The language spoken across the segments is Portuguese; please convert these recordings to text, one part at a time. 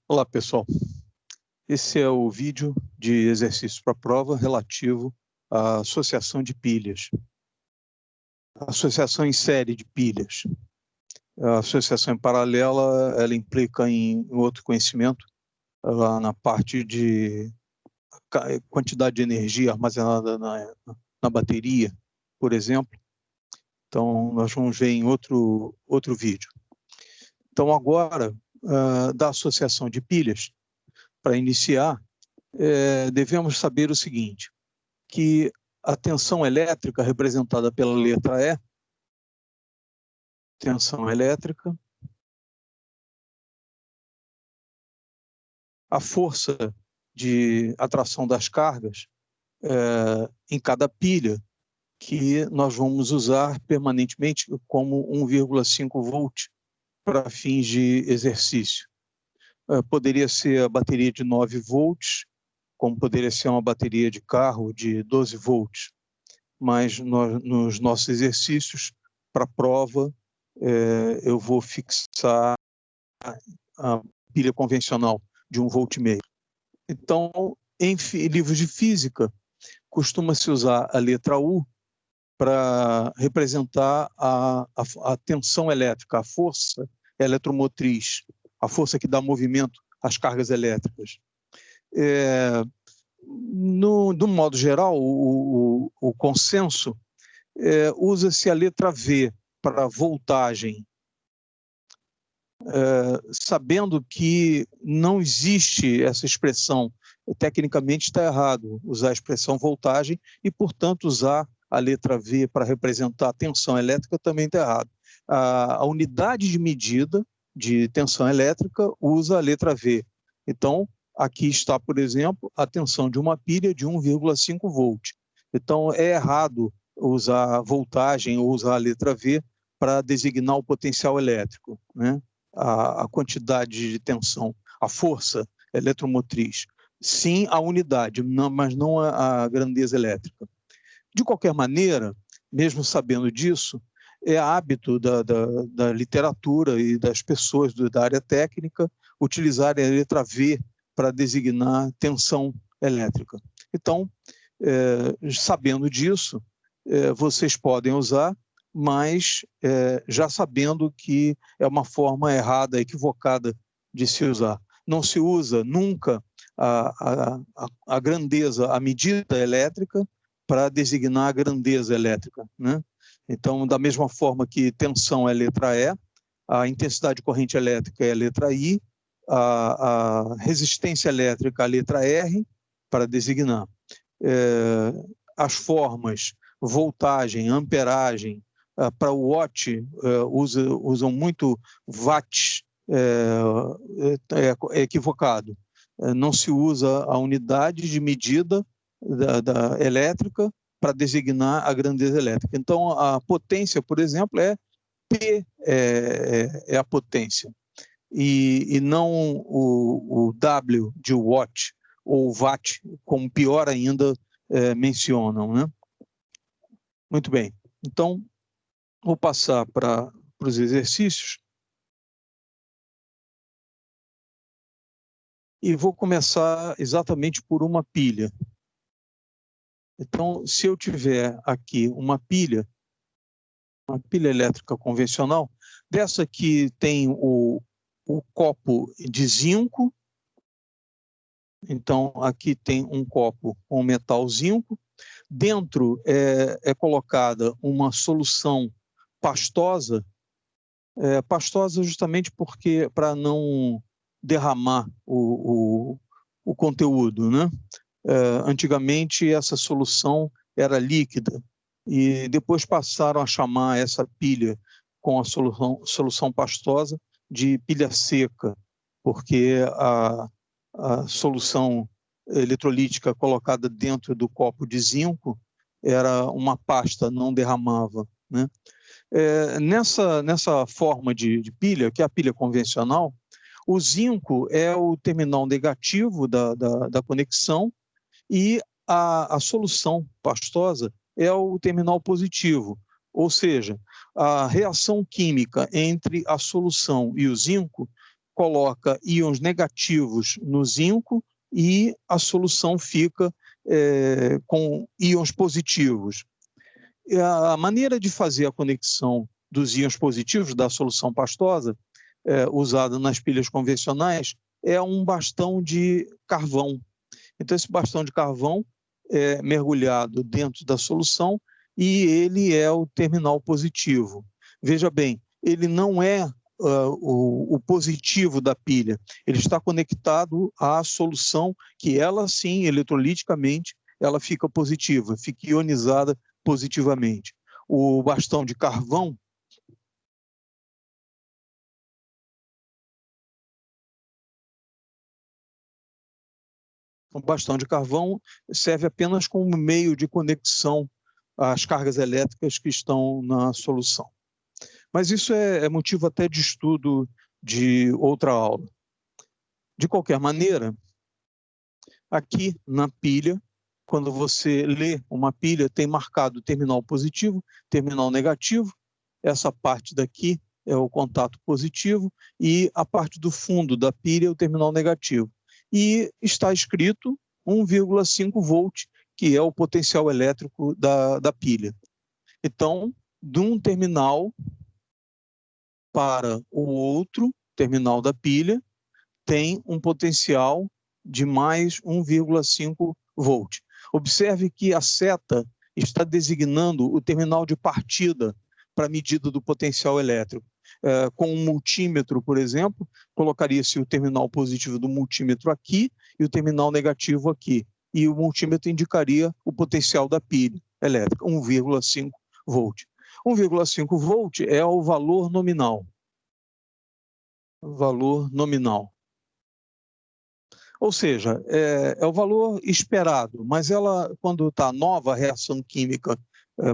Olá, pessoal. Esse é o vídeo de exercício para prova relativo à associação de pilhas. Associação em série de pilhas. A associação em paralela, ela implica em outro conhecimento, lá na parte de quantidade de energia armazenada na bateria, por exemplo. Então, nós vamos ver em outro vídeo. Então, agora, da associação de pilhas, para iniciar, devemos saber o seguinte, que a tensão elétrica representada pela letra E, tensão elétrica, a força de atração das cargas em cada pilha, que nós vamos usar permanentemente como 1,5 volt para fins de exercício. Poderia ser a bateria de 9 volts, como poderia ser uma bateria de carro de 12 volts. Mas nos nossos exercícios, para a prova, eu vou fixar a pilha convencional de 1,5 volt. Então, em livros de física, costuma-se usar a letra U para representar a tensão elétrica, a força eletromotriz, a força que dá movimento às cargas elétricas. Do modo geral, o consenso usa-se a letra V para voltagem, sabendo que não existe essa expressão. Tecnicamente está errado usar a expressão voltagem e, portanto, usar a letra V para representar a tensão elétrica também está errado. A unidade de medida de tensão elétrica usa a letra V. Então, aqui está, por exemplo, a tensão de uma pilha de 1,5 volt. Então, é errado usar voltagem ou usar a letra V para designar o potencial elétrico, né? A quantidade de tensão, a força eletromotriz. Sim, a unidade, mas não a grandeza elétrica. De qualquer maneira, mesmo sabendo disso, é hábito da literatura e das pessoas da área técnica utilizarem a letra V para designar tensão elétrica. Então, sabendo disso, vocês podem usar, mas já sabendo que é uma forma errada, equivocada de se usar. Não se usa nunca a grandeza, a medida elétrica para designar a grandeza elétrica, né? Então, da mesma forma que tensão é letra E, a intensidade de corrente elétrica é a letra I, a resistência elétrica é a letra R para designar. As formas voltagem, amperagem, para o watt usam muito watts, é equivocado. Não se usa a unidade de medida da elétrica para designar a grandeza elétrica. Então, a potência, por exemplo, é P, é a potência, e não o W de watt ou watt, como pior ainda mencionam, né? Muito bem, então vou passar para os exercícios e vou começar exatamente por uma pilha. Então, se eu tiver aqui uma pilha elétrica convencional, dessa que tem o copo de zinco, então aqui tem um copo com metal zinco, dentro é colocada uma solução pastosa, pastosa justamente porque para não derramar o conteúdo, né? Antigamente essa solução era líquida e depois passaram a chamar essa pilha com a solução pastosa de pilha seca, porque a solução eletrolítica colocada dentro do copo de zinco era uma pasta, não derramava, né? Nessa forma de pilha, que é a pilha convencional, o zinco é o terminal negativo da conexão e a solução pastosa é o terminal positivo, ou seja, a reação química entre a solução e o zinco coloca íons negativos no zinco e a solução fica com íons positivos. E a maneira de fazer a conexão dos íons positivos da solução pastosa, usada nas pilhas convencionais, é um bastão de carvão. Então, esse bastão de carvão é mergulhado dentro da solução e ele é o terminal positivo. Veja bem, ele não é o positivo da pilha, ele está conectado à solução que ela sim, eletroliticamente, ela fica positiva, fica ionizada positivamente. O bastão de carvão serve apenas como meio de conexão às cargas elétricas que estão na solução. Mas isso é motivo até de estudo de outra aula. De qualquer maneira, aqui na pilha, quando você lê uma pilha, tem marcado terminal positivo, terminal negativo. Essa parte daqui é o contato positivo e a parte do fundo da pilha é o terminal negativo. E está escrito 1,5 volt, que é o potencial elétrico da pilha. Então, de um terminal para o outro terminal da pilha, tem um potencial de mais 1,5 volt. Observe que a seta está designando o terminal de partida para a medida do potencial elétrico. Com um multímetro, por exemplo, colocaria-se o terminal positivo do multímetro aqui e o terminal negativo aqui. E o multímetro indicaria o potencial da pilha elétrica, 1,5 volt. 1,5 volt é o valor nominal. Valor nominal. Ou seja, é o valor esperado, mas ela, quando está nova, a reação química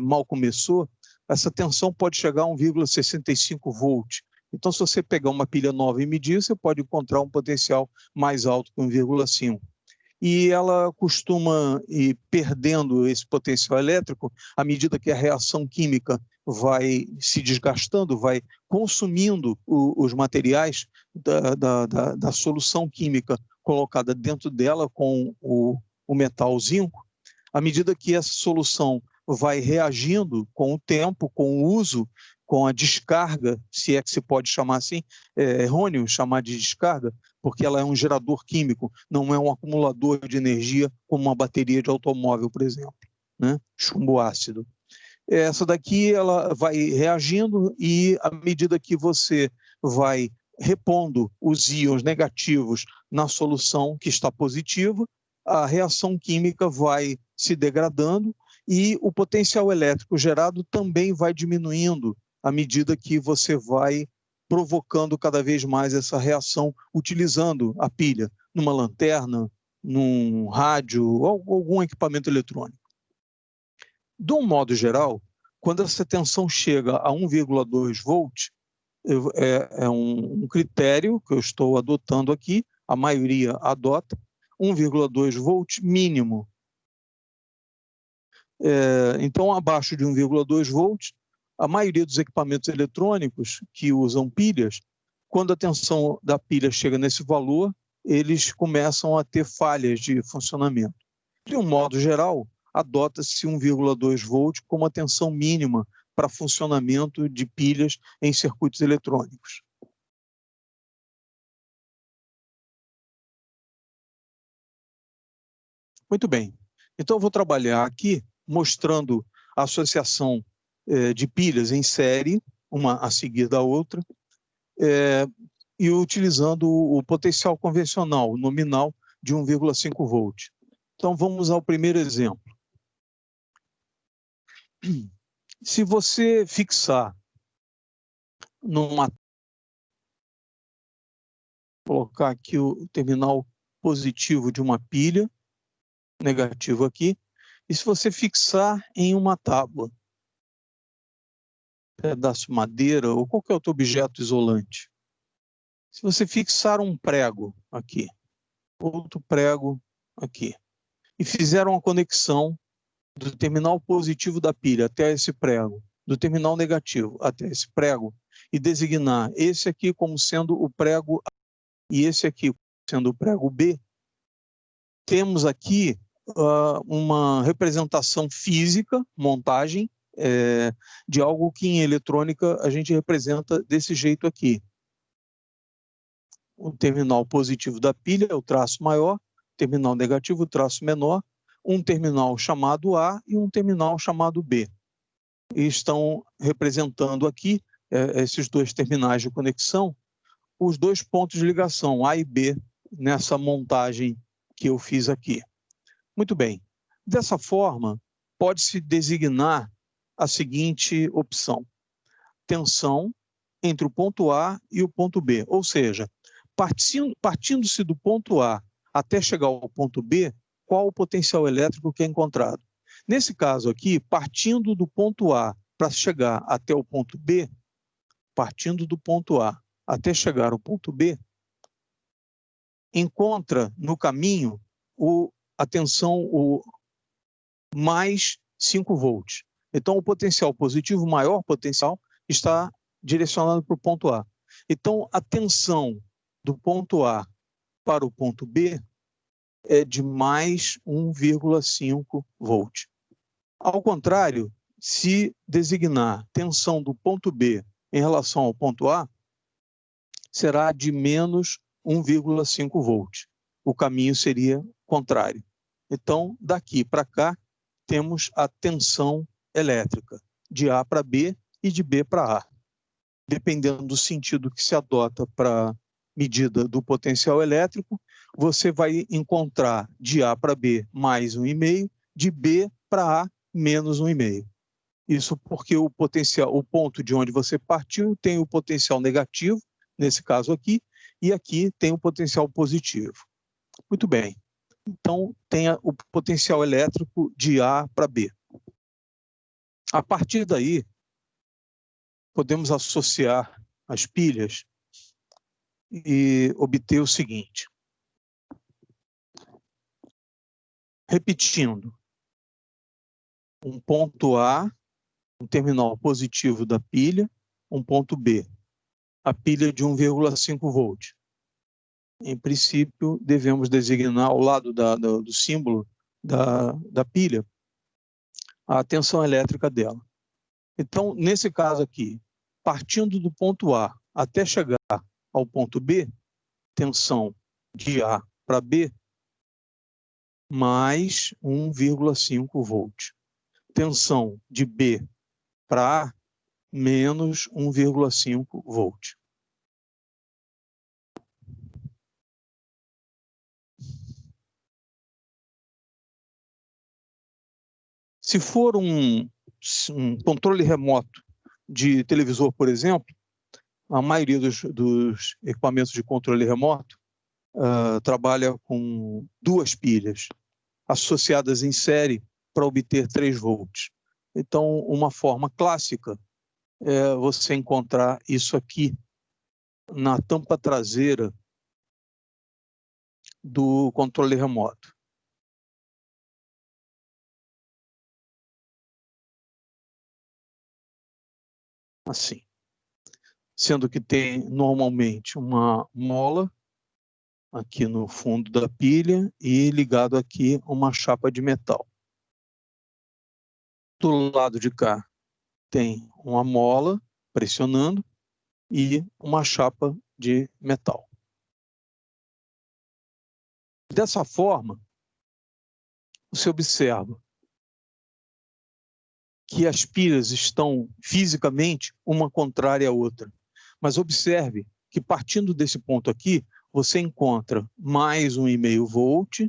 mal começou, essa tensão pode chegar a 1,65 volt. Então, se você pegar uma pilha nova e medir, você pode encontrar um potencial mais alto que 1,5. E ela costuma ir perdendo esse potencial elétrico à medida que a reação química vai se desgastando, vai consumindo os materiais da solução química colocada dentro dela com o metal zinco. À medida que essa solução vai reagindo com o tempo, com o uso, com a descarga, se é que se pode chamar assim, é errôneo chamar de descarga, porque ela é um gerador químico, não é um acumulador de energia como uma bateria de automóvel, por exemplo, né? Chumbo ácido. Essa daqui ela vai reagindo e à medida que você vai repondo os íons negativos na solução que está positiva, a reação química vai se degradando e o potencial elétrico gerado também vai diminuindo à medida que você vai provocando cada vez mais essa reação utilizando a pilha numa lanterna, num rádio ou algum equipamento eletrônico. De um modo geral, quando essa tensão chega a 1,2 volt, é um critério que eu estou adotando aqui, a maioria adota, 1,2 volt mínimo. Então, abaixo de 1,2 volts, a maioria dos equipamentos eletrônicos que usam pilhas, quando a tensão da pilha chega nesse valor, eles começam a ter falhas de funcionamento. De um modo geral, adota-se 1,2 volt como a tensão mínima para funcionamento de pilhas em circuitos eletrônicos. Muito bem. Então, eu vou trabalhar aqui mostrando a associação de pilhas em série, uma a seguir da outra, e utilizando o potencial convencional, nominal, de 1,5 volt. Então, vamos ao primeiro exemplo. Se você fixar colocar aqui o terminal positivo de uma pilha, negativo aqui, e se você fixar em uma tábua, pedaço de madeira ou qualquer outro objeto isolante, se você fixar um prego aqui, outro prego aqui, e fizer uma conexão do terminal positivo da pilha até esse prego, do terminal negativo até esse prego, e designar esse aqui como sendo o prego e esse aqui sendo o prego B, temos aqui uma representação física, montagem, de algo que em eletrônica a gente representa desse jeito aqui. O terminal positivo da pilha é o traço maior, terminal negativo, o traço menor, um terminal chamado A e um terminal chamado B. E estão representando aqui, esses dois terminais de conexão, os dois pontos de ligação, A e B, nessa montagem que eu fiz aqui. Muito bem. Dessa forma, pode-se designar a seguinte opção: tensão entre o ponto A e o ponto B. Ou seja, partindo-se do ponto A até chegar ao ponto B, qual o potencial elétrico que é encontrado? Nesse caso aqui, partindo do ponto A para chegar até o ponto B, partindo do ponto A até chegar ao ponto B, encontra no caminho a tensão mais 5 volts. Então, o potencial positivo, o maior potencial, está direcionado para o ponto A. Então, a tensão do ponto A para o ponto B é de mais 1,5 volt. Ao contrário, se designar tensão do ponto B em relação ao ponto A, será de menos 1,5 volt. O caminho seria contrário. Então, daqui para cá, temos a tensão elétrica, de A para B e de B para A. Dependendo do sentido que se adota para medida do potencial elétrico, você vai encontrar de A para B mais 1,5, de B para A menos 1,5. Isso porque o ponto de onde você partiu tem o potencial negativo, nesse caso aqui, e aqui tem o potencial positivo. Muito bem. Então, tem o potencial elétrico de A para B. A partir daí, podemos associar as pilhas e obter o seguinte. Repetindo, um ponto A, um terminal positivo da pilha, um ponto B, a pilha de 1,5 volt. Em princípio, devemos designar ao lado do símbolo da pilha a tensão elétrica dela. Então, nesse caso aqui, partindo do ponto A até chegar ao ponto B, tensão de A para B, mais 1,5 volt. Tensão de B para A, menos 1,5 volt. Se for um controle remoto de televisor, por exemplo, a maioria dos equipamentos de controle remoto trabalha com 2 pilhas associadas em série para obter 3 volts. Então, uma forma clássica é você encontrar isso aqui na tampa traseira do controle remoto. Assim. Sendo que tem normalmente uma mola aqui no fundo da pilha e ligado aqui uma chapa de metal. Do lado de cá tem uma mola pressionando e uma chapa de metal. Dessa forma, você observa que as pilhas estão fisicamente uma contrária à outra. Mas observe que partindo desse ponto aqui, você encontra mais 1,5 volt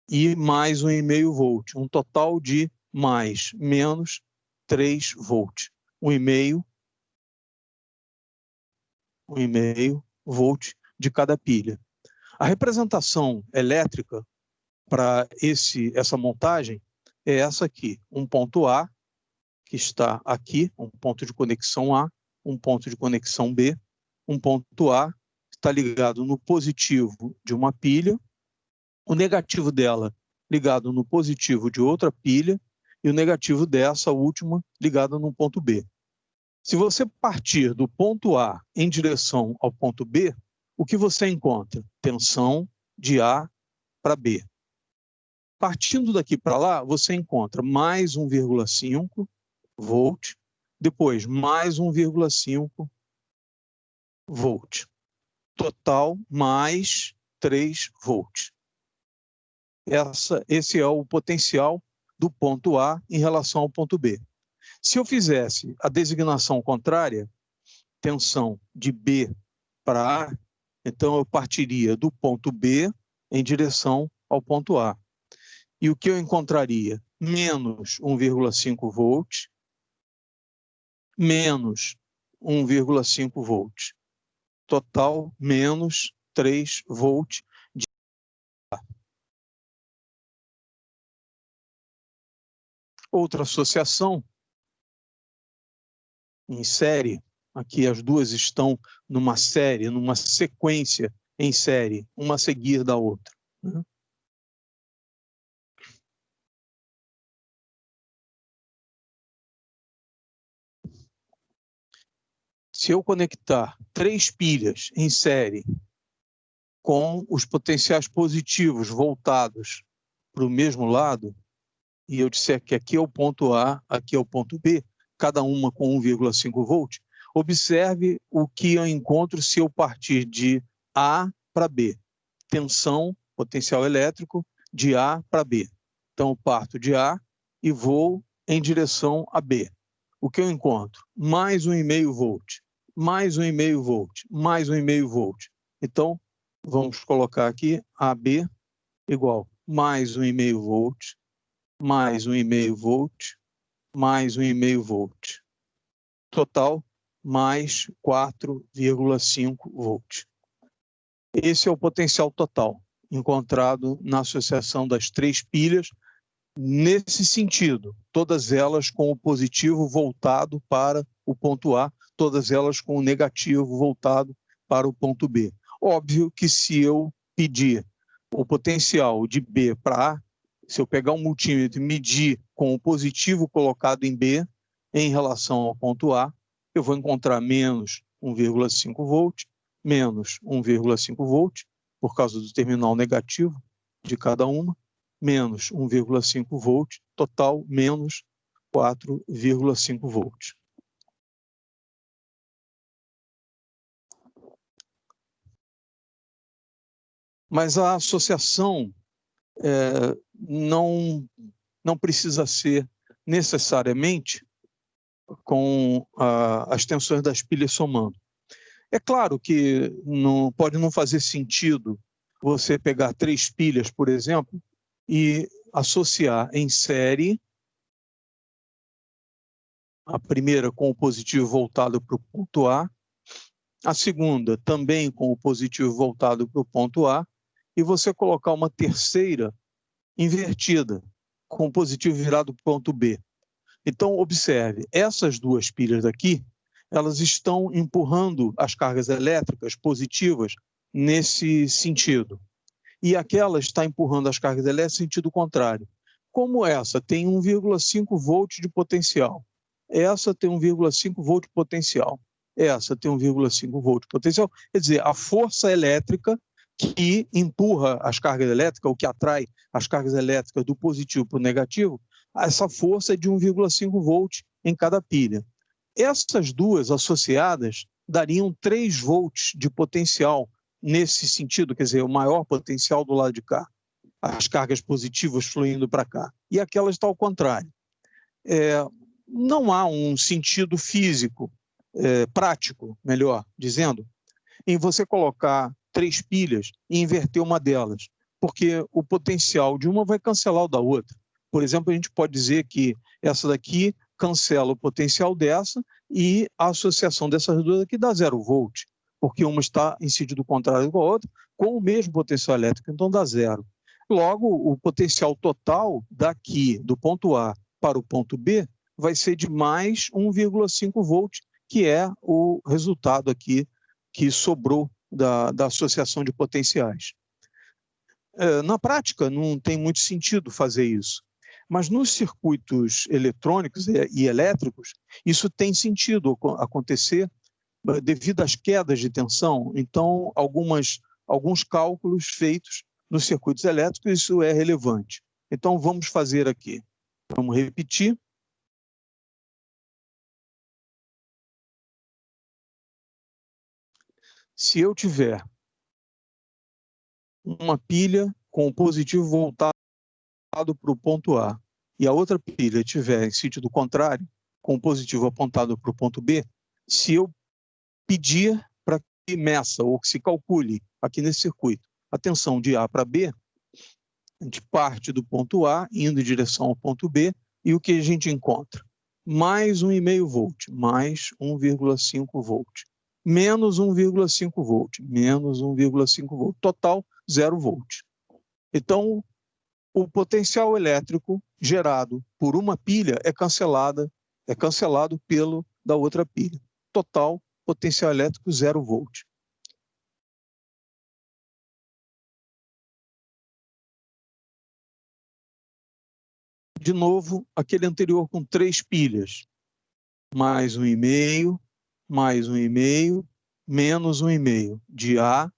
e mais 1,5 volt, um total de mais menos 3 volt. 1,5 volt de cada pilha. A representação elétrica para essa montagem é essa aqui, um ponto A, que está aqui, um ponto de conexão A, um ponto de conexão B, um ponto A está ligado no positivo de uma pilha, o negativo dela ligado no positivo de outra pilha e o negativo dessa última ligado no ponto B. Se você partir do ponto A em direção ao ponto B, o que você encontra? Tensão de A para B. Partindo daqui para lá, você encontra mais 1,5 volt, depois mais 1,5 volt. Total mais 3 volts. Esse é o potencial do ponto A em relação ao ponto B. Se eu fizesse a designação contrária, tensão de B para A, então eu partiria do ponto B em direção ao ponto A. E o que eu encontraria? Menos 1,5 volts, menos 1,5 volts. Total, menos 3 volts. Outra associação, em série, aqui as duas estão numa série, numa sequência em série, uma a seguir da outra, né? Se eu conectar 3 pilhas em série com os potenciais positivos voltados para o mesmo lado, e eu disser que aqui é o ponto A, aqui é o ponto B, cada uma com 1,5 volt, observe o que eu encontro se eu partir de A para B. Tensão, potencial elétrico, de A para B. Então, eu parto de A e vou em direção a B. O que eu encontro? Mais 1,5 volt, mais 1,5 volt, mais 1,5 volt. Então, vamos colocar aqui AB igual mais 1,5 volt, mais 1,5 volt, mais 1,5 volt. Total, mais 4,5 volt. Esse é o potencial total encontrado na associação das 3 pilhas, nesse sentido, todas elas com o positivo voltado para o ponto A, todas elas com o negativo voltado para o ponto B. Óbvio que se eu pedir o potencial de B para A, se eu pegar um multímetro e medir com o positivo colocado em B em relação ao ponto A, eu vou encontrar menos 1,5 volt, menos 1,5 volt, por causa do terminal negativo de cada uma, menos 1,5 volt, total menos 4,5 volts. Mas a associação não precisa ser necessariamente com as tensões das pilhas somando. É claro que pode não fazer sentido você pegar 3 pilhas, por exemplo, e associar em série a primeira com o positivo voltado para o ponto A, a segunda também com o positivo voltado para o ponto A, e você colocar uma terceira invertida, com o positivo virado para o ponto B. Então, observe, essas 2 pilhas daqui, elas estão empurrando as cargas elétricas positivas nesse sentido. E aquela está empurrando as cargas elétricas no sentido contrário. Como essa tem 1,5 volt de potencial, essa tem 1,5 volt de potencial, essa tem 1,5 volt de potencial, quer dizer, a força elétrica que empurra as cargas elétricas, o que atrai as cargas elétricas do positivo para o negativo, essa força é de 1,5 volt em cada pilha. Essas duas associadas dariam 3 volts de potencial nesse sentido, quer dizer, o maior potencial do lado de cá, as cargas positivas fluindo para cá. E aquela está ao contrário. Não há um sentido físico, prático, melhor dizendo, em você colocar 3 pilhas e inverter uma delas, porque o potencial de uma vai cancelar o da outra. Por exemplo, a gente pode dizer que essa daqui cancela o potencial dessa e a associação dessas duas aqui dá 0 volt, porque uma está em sentido contrário com a outra, com o mesmo potencial elétrico, então dá 0. Logo, o potencial total daqui, do ponto A para o ponto B, vai ser de mais 1,5 volt, que é o resultado aqui que sobrou da associação de potenciais. Na prática, não tem muito sentido fazer isso, mas nos circuitos eletrônicos e elétricos, isso tem sentido acontecer, devido às quedas de tensão, então alguns cálculos feitos nos circuitos elétricos, isso é relevante. Então vamos fazer aqui. Vamos repetir. Se eu tiver uma pilha com o positivo voltado para o ponto A e a outra pilha tiver em sentido contrário, com o positivo apontado para o ponto B, se eu pedir para que meça ou que se calcule aqui nesse circuito a tensão de A para B, a gente parte do ponto A, indo em direção ao ponto B, e o que a gente encontra? Mais 1,5 volt, mais 1,5 volt, menos 1,5 volt, menos 1,5 volt, total 0 volt. Então, o potencial elétrico gerado por uma pilha é cancelado pelo da outra pilha. Total, potencial elétrico 0 volt. De novo, aquele anterior com 3 pilhas. Mais 1,5, mais 1,5, menos 1,5, de A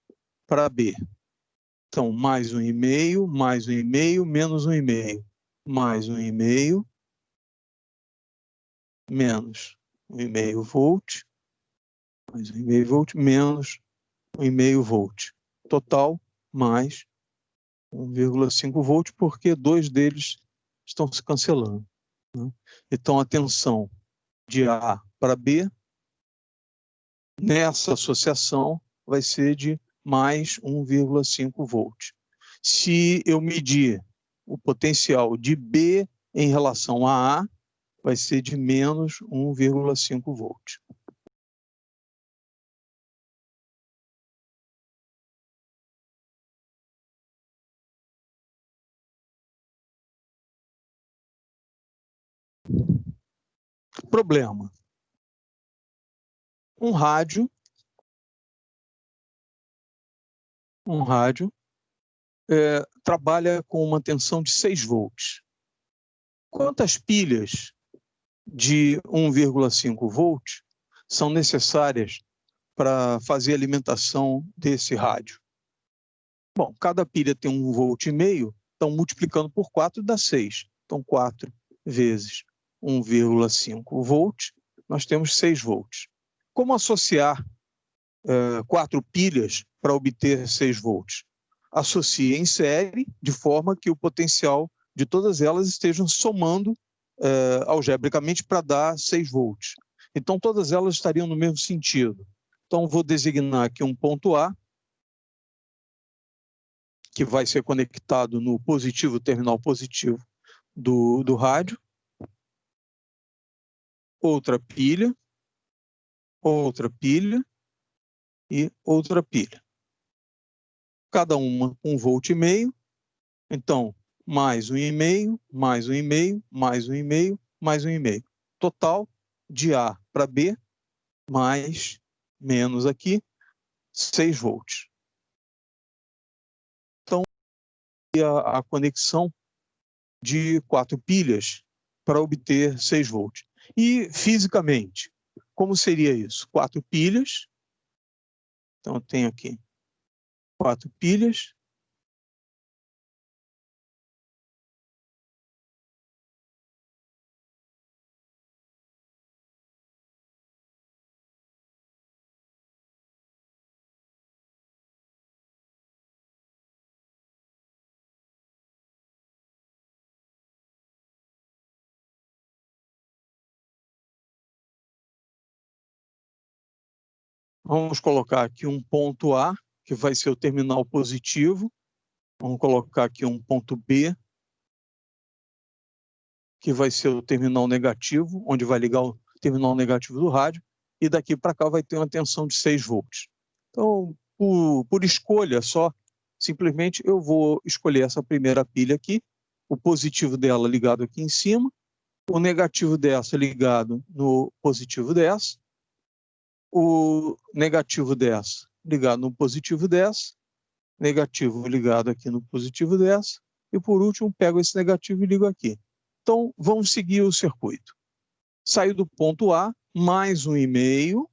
para B. Então, mais 1,5, mais 1,5, menos 1,5, mais 1,5, menos 1,5 volt, mais 1,5 volt, menos 1,5 volt. Total, mais 1,5 volt, porque 2 deles estão se cancelando, né? Então, a tensão de A para B, nessa associação, vai ser de mais 1,5 volt. Se eu medir o potencial de B em relação a A, vai ser de menos 1,5 volt. Problema. Um rádio trabalha com uma tensão de 6 volts. Quantas pilhas de 1,5 volts são necessárias para fazer a alimentação desse rádio? Bom, cada pilha tem 1,5 volt, então multiplicando por 4 dá 6. Então 4 vezes 1,5 volt, nós temos 6 volts. Como associar 4 pilhas para obter 6 volts? Associe em série, de forma que o potencial de todas elas estejam somando algebricamente para dar 6 volts. Então, todas elas estariam no mesmo sentido. Então, vou designar aqui um ponto A, que vai ser conectado no positivo, terminal positivo do rádio. Outra pilha e outra pilha. Cada uma 1,5 volt. Então, mais 1,5, mais 1,5, mais 1,5, mais 1,5. Total, de A para B, mais, menos aqui, 6 volts. Então, a conexão de 4 pilhas para obter 6 volts. E, fisicamente, como seria isso? 4 pilhas. Então, eu tenho aqui 4 pilhas. Vamos colocar aqui um ponto A, que vai ser o terminal positivo. Vamos colocar aqui um ponto B, que vai ser o terminal negativo, onde vai ligar o terminal negativo do rádio, e daqui para cá vai ter uma tensão de 6 volts. Então, por escolha só, simplesmente eu vou escolher essa primeira pilha aqui, o positivo dela ligado aqui em cima, o negativo dessa ligado no positivo dessa, o negativo dessa ligado no positivo dessa, negativo ligado aqui no positivo dessa, e por último pego esse negativo e ligo aqui. Então, vamos seguir o circuito. Saio do ponto A, mais 1,5,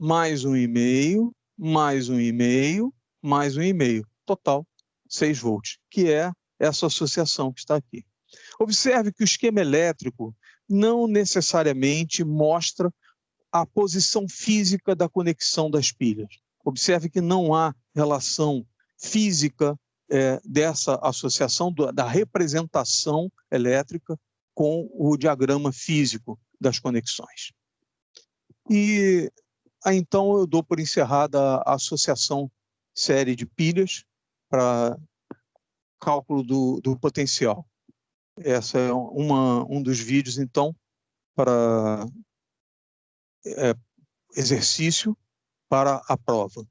mais 1,5, mais 1,5, mais 1,5. Total, 6 volts, que é essa associação que está aqui. Observe que o esquema elétrico não necessariamente mostra a posição física da conexão das pilhas. Observe que não há relação física dessa associação, da representação elétrica com o diagrama físico das conexões. E então eu dou por encerrada a associação série de pilhas para cálculo do potencial. Essa é um dos vídeos, então, para exercício para a prova.